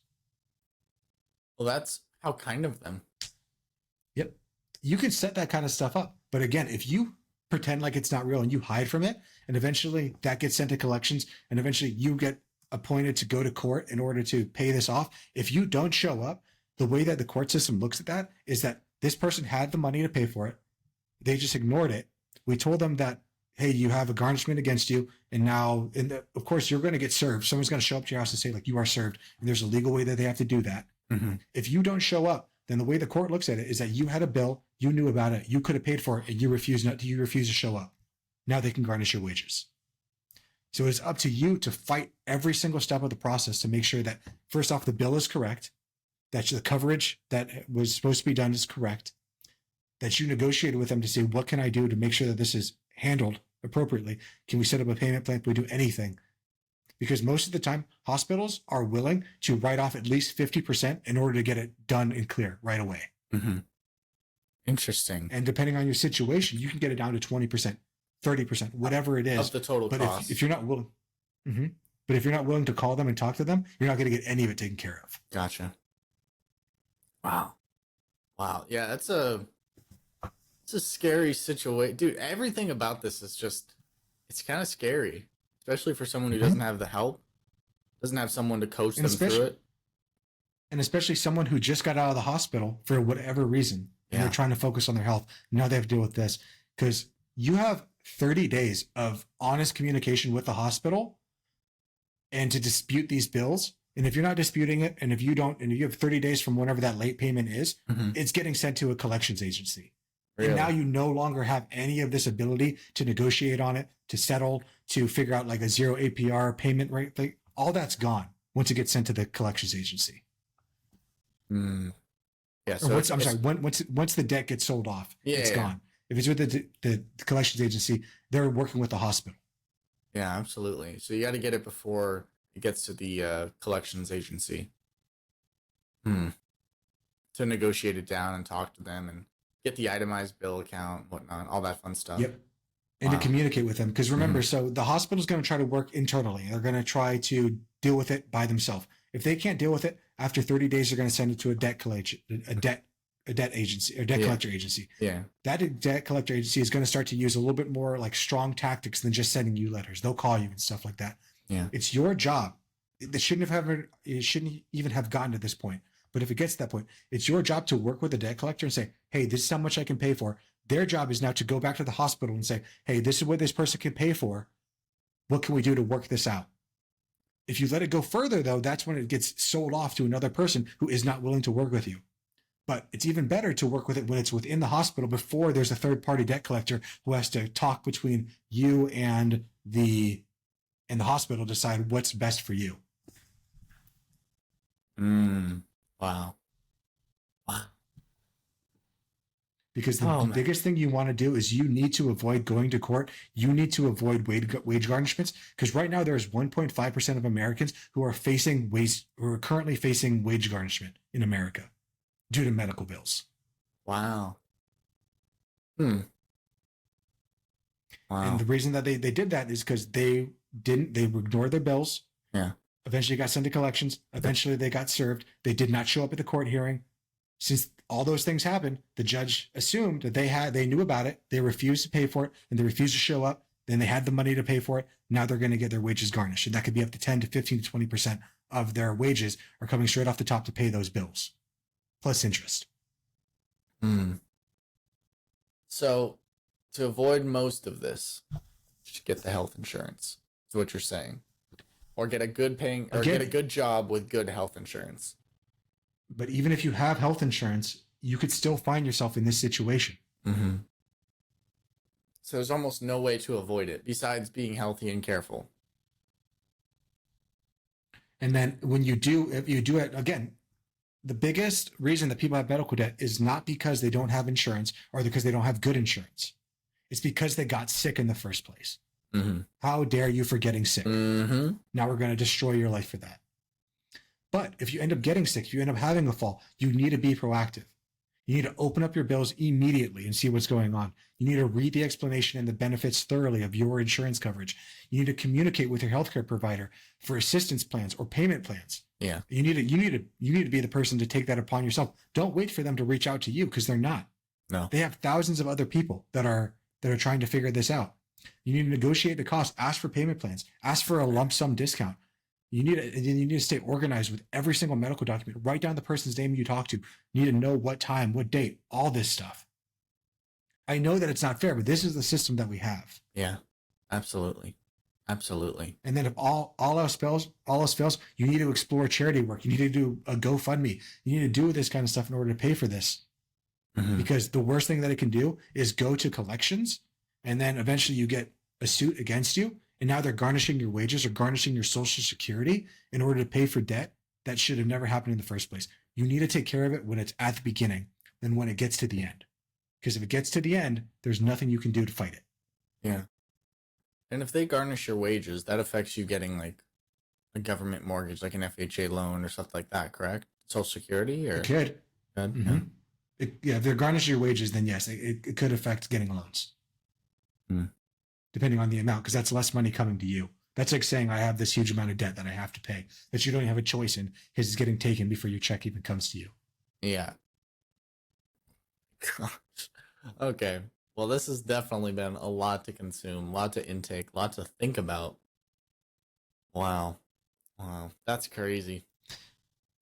Well, that's how kind of them. Yep. You can set that kind of stuff up. But again, if you pretend like it's not real and you hide from it, and eventually that gets sent to collections, and eventually you get appointed to go to court in order to pay this off. If you don't show up, the way that the court system looks at that is that this person had the money to pay for it. They just ignored it. We told them that, hey, you have a garnishment against you. And now, of course, you're going to get served. Someone's going to show up to your house and say, like, you are served. And there's a legal way that they have to do that. If you don't show up, then the way the court looks at it is that you had a bill, you knew about it, you could have paid for it, and you refuse to show up. Now they can garnish your wages. So it's up to you to fight every single step of the process to make sure that, first off, the bill is correct, that the coverage that was supposed to be done is correct, that you negotiated with them to say, what can I do to make sure that this is handled appropriately? Can we set up a payment plan? Can we do anything? Because most of the time, hospitals are willing to write off at least 50% in order to get it done and clear right away. Interesting. And depending on your situation, you can get it down to 20%. 30%, whatever it is, of the total cost. But if you're not willing, but if you're not willing to call them and talk to them, you're not going to get any of it taken care of. Gotcha. Wow. Yeah, it's a scary situation, dude. Everything about this is just, it's kind of scary, especially for someone who doesn't have the help, doesn't have someone to coach them through it, and especially someone who just got out of the hospital for whatever reason, and they're trying to focus on their health. Now they have to deal with this because you have 30 days of honest communication with the hospital and to dispute these bills. And if you're not disputing it, and if you don't, and you have 30 days from whenever that late payment is, it's getting sent to a collections agency. Really? And now you no longer have any of this ability to negotiate on it, to settle, to figure out like a 0 APR payment rate. Like, all that's gone once it gets sent to the collections agency. Yeah. So once the debt gets sold off, it's gone. If it's with the collections agency, they're working with the hospital. Yeah, absolutely. So you got to get it before it gets to the collections agency to negotiate it down and talk to them and get the itemized bill account, whatnot, all that fun stuff. Yep. And to communicate with them. Because remember, so the hospital's going to try to work internally. They're going to try to deal with it by themselves. If they can't deal with it, after 30 days, they're going to send it to a debt a debt agency or debt collector agency. Yeah. That debt collector agency is going to start to use a little bit more like strong tactics than just sending you letters. They'll call you and stuff like that. Yeah. It's your job. It shouldn't even have gotten to this point. But if it gets to that point, it's your job to work with the debt collector and say, hey, this is how much I can pay for. Their job is now to go back to the hospital and say, hey, this is what this person can pay for. What can we do to work this out? If you let it go further, though, that's when it gets sold off to another person who is not willing to work with you. But it's even better to work with it when it's within the hospital before there's a third-party debt collector who has to talk between you and the hospital, decide what's best for you. Wow. Because the biggest thing you want to do is you need to avoid going to court. You need to avoid wage garnishments, because right now there's 1.5% of Americans who are currently facing wage garnishment in America due to medical bills. Wow. Wow. And the reason that they did that is because they ignored their bills. Yeah. Eventually got sent to collections. Eventually they got served. They did not show up at the court hearing. Since all those things happened, the judge assumed that they knew about it. They refused to pay for it, and they refused to show up. Then they had the money to pay for it. Now they're going to get their wages garnished. And that could be up to 10 to 15 to 20% of their wages are coming straight off the top to pay those bills, plus interest. So to avoid most of this, just get the health insurance. Is what you're saying. Or get a good job with good health insurance. But even if you have health insurance, you could still find yourself in this situation. Mm-hmm. So there's almost no way to avoid it besides being healthy and careful. And then if you do it, again, the biggest reason that people have medical debt is not because they don't have insurance or because they don't have good insurance. It's because they got sick in the first place. Mm-hmm. How dare you for getting sick? Mm-hmm. Now we're going to destroy your life for that. But if you end up getting sick, if you end up having a fall, you need to be proactive. You need to open up your bills immediately and see what's going on. You need to read the explanation and the benefits thoroughly of your insurance coverage. You need to communicate with your healthcare provider for assistance plans or payment plans. Yeah. You need to be the person to take that upon yourself. Don't wait for them to reach out to you, because they're not. No. They have thousands of other people that are trying to figure this out. You need to negotiate the cost, ask for payment plans, ask for a lump sum discount. You need to stay organized with every single medical document. Write down the person's name you talk to. You need to know what time, what date, all this stuff. I know that it's not fair, but this is the system that we have. Yeah, absolutely. Absolutely. And then if all else fails, you need to explore charity work. You need to do a GoFundMe. You need to do this kind of stuff in order to pay for this. Mm-hmm. Because the worst thing that it can do is go to collections, and then eventually you get a suit against you. And now they're garnishing your wages or garnishing your Social Security in order to pay for debt that should have never happened in the first place. You need to take care of it when it's at the beginning than when it gets to the end. Because if it gets to the end, there's nothing you can do to fight it. Yeah. And if they garnish your wages, that affects you getting like a government mortgage, like an FHA loan or stuff like that, correct? Social Security? Or it could. Mm-hmm. Yeah, if they're garnishing your wages, then yes, it could affect getting loans. Depending on the amount, because that's less money coming to you. That's like saying I have this huge amount of debt that I have to pay that you don't even have a choice in, because it's getting taken before your check even comes to you. Yeah. Okay. Well, this has definitely been a lot to consume, a lot to intake, a lot to think about. Wow. That's crazy.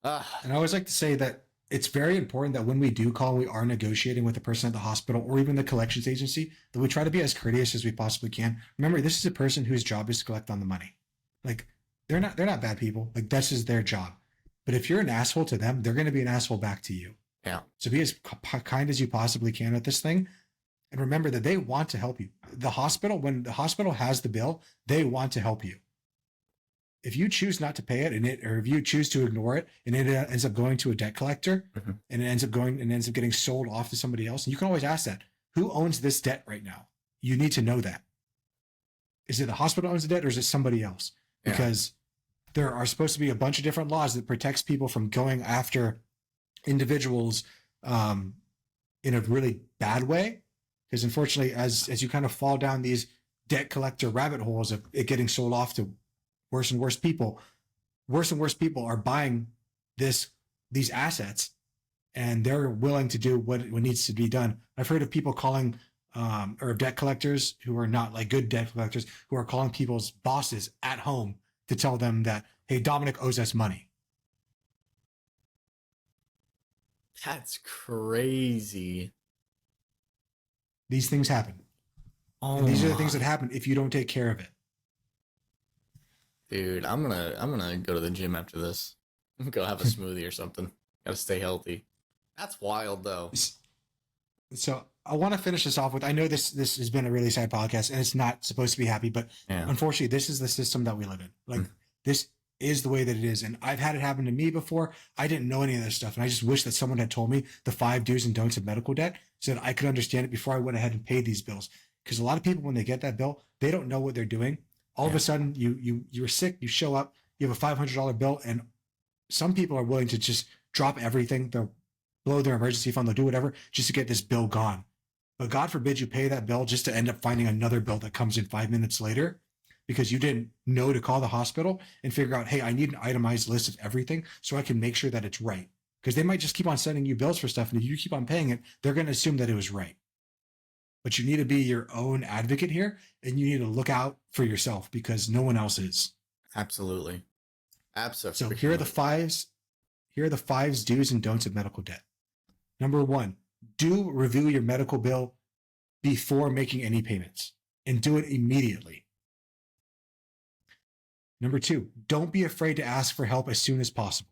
And I always like to say that it's very important that when we do call, we are negotiating with the person at the hospital or even the collections agency, that we try to be as courteous as we possibly can. Remember, this is a person whose job is to collect on the money. Like, they're not bad people. Like, that's just their job. But if you're an asshole to them, they're going to be an asshole back to you. Yeah. So be as kind as you possibly can with this thing. And remember that they want to help you. The hospital, when the hospital has the bill, they want to help you. If you choose not to pay it, or if you choose to ignore it, and it ends up going to a debt collector, mm-hmm. and it ends up getting sold off to somebody else, and you can always ask that: who owns this debt right now? You need to know that. Is it the hospital owns the debt, or is it somebody else? Yeah. Because there are supposed to be a bunch of different laws that protects people from going after individuals in a really bad way. Because unfortunately, as you kind of fall down these debt collector rabbit holes of it getting sold off to worse and worse people are buying these assets, and they're willing to do what needs to be done. I've heard of people calling or debt collectors who are not like good debt collectors who are calling people's bosses at home to tell them that, hey, Dominic owes us money. That's crazy. These things happen. Oh, and these are the things that happen if you don't take care of it. Dude, I'm gonna go to the gym after this. Go have a smoothie or something. Gotta stay healthy. That's wild though. So I want to finish this off with, I know this has been a really sad podcast and it's not supposed to be happy, but unfortunately this is the system that we live in. Like this is the way that it is. And I've had it happen to me before. I didn't know any of this stuff. And I just wish that someone had told me the 5 do's and don'ts of medical debt so that I could understand it before I went ahead and paid these bills. Because a lot of people, when they get that bill, they don't know what they're doing. All of a sudden you're sick, you show up, you have a $500 bill, and some people are willing to just drop everything. They'll blow their emergency fund, they'll do whatever just to get this bill gone. But God forbid you pay that bill just to end up finding another bill that comes in 5 minutes later because you didn't know to call the hospital and figure out, hey, I need an itemized list of everything so I can make sure that it's right. Because they might just keep on sending you bills for stuff, and if you keep on paying it, they're going to assume that it was right. But you need to be your own advocate here, and you need to look out for yourself because no one else is. Absolutely. So here are the fives. Here are the 5 do's and don'ts of medical debt. Number 1, do review your medical bill before making any payments, and do it immediately. Number 2, don't be afraid to ask for help as soon as possible.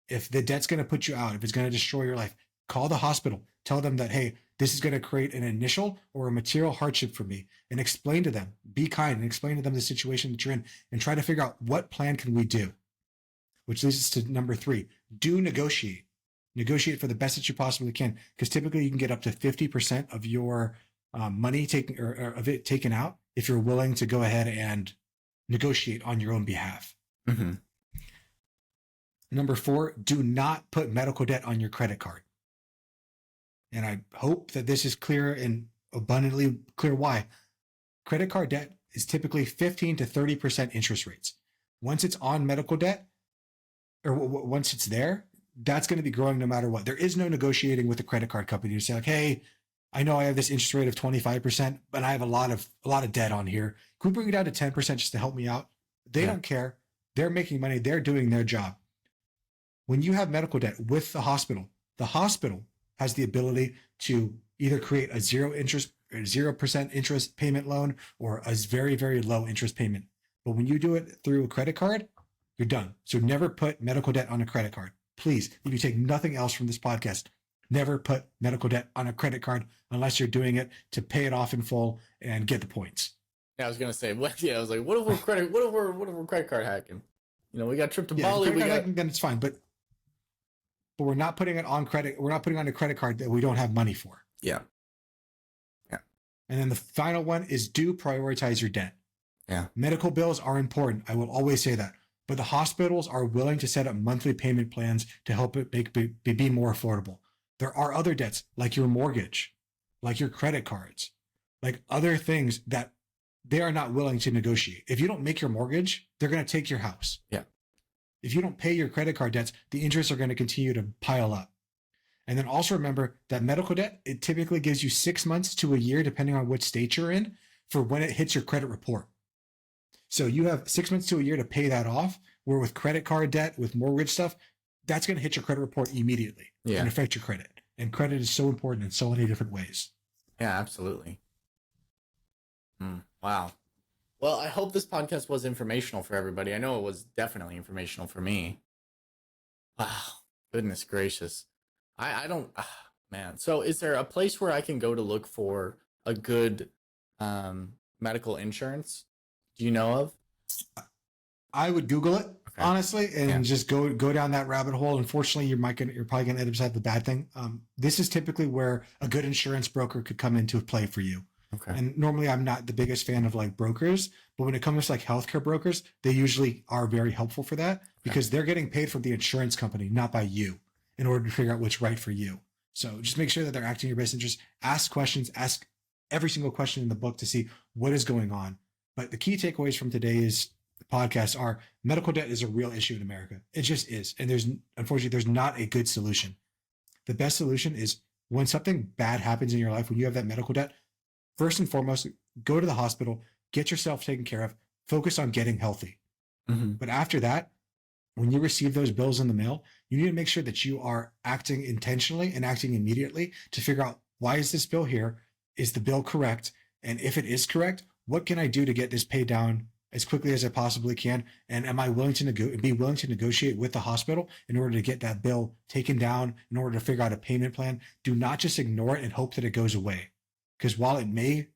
If the debt's going to put you out, if it's going to destroy your life, call the hospital. Tell them that, hey, this is going to create an initial or a material hardship for me, and explain to them, be kind and explain to them the situation that you're in, and try to figure out what plan can we do. Which leads us to number 3, do negotiate. Negotiate for the best that you possibly can, because typically you can get up to 50% of your money taken or of it taken out if you're willing to go ahead and negotiate on your own behalf. Mm-hmm. Number 4, do not put medical debt on your credit card. And I hope that this is clear and abundantly clear why. Credit card debt is typically 15 to 30% interest rates. Once it's on medical debt, or once it's there, that's going to be growing no matter what. There is no negotiating with the credit card company to say, like, hey, I know I have this interest rate of 25%, but I have a lot of debt on here. Can we bring it down to 10% just to help me out? They don't care. They're making money. They're doing their job. When you have medical debt with the hospital has the ability to either create a 0% interest payment loan or a very, very low interest payment. But when you do it through a credit card, you're done. So never put medical debt on a credit card. Please, if you take nothing else from this podcast, never put medical debt on a credit card unless you're doing it to pay it off in full and get the points. Yeah, I was gonna say, I was like, what if we're credit card hacking? You know, we got a trip to Bali. Then it's fine, but we're not putting it on credit. We're not putting on a credit card that we don't have money for. Yeah. And then the final one is do prioritize your debt. Yeah. Medical bills are important. I will always say that. But the hospitals are willing to set up monthly payment plans to help it be more affordable. There are other debts like your mortgage, like your credit cards, like other things that they are not willing to negotiate. If you don't make your mortgage, they're going to take your house. Yeah. If you don't pay your credit card debts, the interests are going to continue to pile up. And then also remember that medical debt, it typically gives you 6 months to a year, depending on which state you're in, for when it hits your credit report. So you have 6 months to a year to pay that off, where with credit card debt, with mortgage stuff, that's going to hit your credit report immediately and affect your credit. And credit is so important in so many different ways. Yeah, absolutely. Wow. Well, I hope this podcast was informational for everybody. I know it was definitely informational for me. Wow. Goodness gracious. I don't, man. So is there a place where I can go to look for a good medical insurance? Do you know of? I would Google it, honestly, and just go down that rabbit hole. Unfortunately, you're probably going to end up with the bad thing. This is typically where a good insurance broker could come into play for you. Okay. And normally I'm not the biggest fan of like brokers, but when it comes to like healthcare brokers, they usually are very helpful for that because they're getting paid from the insurance company, not by you, in order to figure out what's right for you. So just make sure that they're acting in your best interest. Ask questions, ask every single question in the book to see what is going on. But the key takeaways from today's podcast are medical debt is a real issue in America. It just is. And unfortunately, there's not a good solution. The best solution is when something bad happens in your life, when you have that medical debt, first and foremost, go to the hospital, get yourself taken care of, focus on getting healthy. But after that, when you receive those bills in the mail, you need to make sure that you are acting intentionally and acting immediately to figure out, why is this bill here? Is the bill correct? And if it is correct, what can I do to get this paid down as quickly as I possibly can? And am I willing to be willing to negotiate with the hospital in order to get that bill taken down, in order to figure out a payment plan? Do not just ignore it and hope that it goes away. Because while it may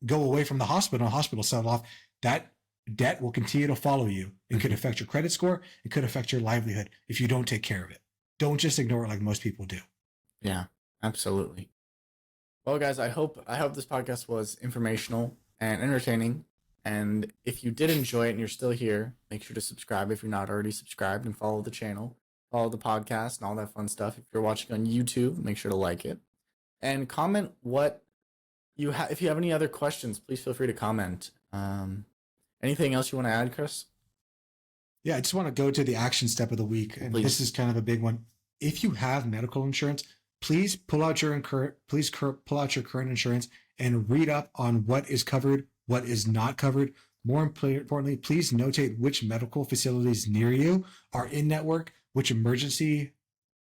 go away from the hospital settle off, that debt will continue to follow you. It could affect your credit score. It could affect your livelihood if you don't take care of it. Don't just ignore it like most people do. Yeah, absolutely. Well, guys, I hope this podcast was informational and entertaining. And if you did enjoy it and you're still here, make sure to subscribe if you're not already subscribed, and follow the channel, follow the podcast, and all that fun stuff. If you're watching on YouTube, make sure to like it and comment what you have. If you have any other questions, please feel free to comment. Anything else you want to add, Chris? Yeah, I just want to go to the action step of the week, and this is kind of a big one. If you have medical insurance, please pull out your current insurance and read up on what is covered, what is not covered. More importantly, please notate which medical facilities near you are in network, which emergency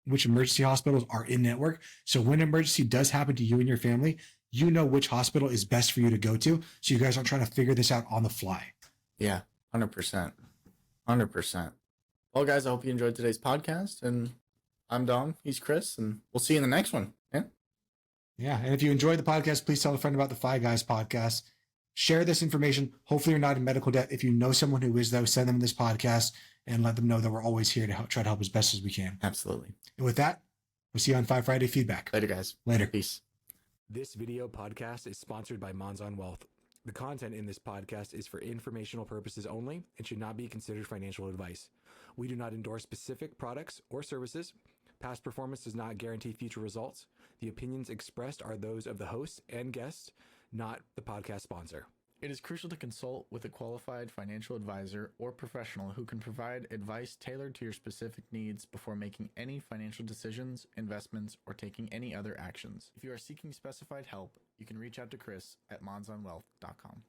hospitals are in network. So when an emergency does happen to you and your family, you know which hospital is best for you to go to, so you guys aren't trying to figure this out on the fly. Yeah, 100%. 100%. Well, guys, I hope you enjoyed today's podcast. And I'm Dom. He's Chris. And we'll see you in the next one. Yeah. Yeah. And if you enjoyed the podcast, please tell a friend about the Fi Guys podcast. Share this information. Hopefully you're not in medical debt. If you know someone who is, though, send them this podcast and let them know that we're always here to try to help as best as we can. Absolutely. And with that, we'll see you on 5 Friday Feedback. Later, guys. Later. Peace. This video podcast is sponsored by Monzon Wealth. The content in this podcast is for informational purposes only and should not be considered financial advice. We do not endorse specific products or services. Past performance does not guarantee future results. The opinions expressed are those of the host and guests, not the podcast sponsor. It is crucial to consult with a qualified financial advisor or professional who can provide advice tailored to your specific needs before making any financial decisions, investments, or taking any other actions. If you are seeking specified help, you can reach out to Chris at monzonwealth.com.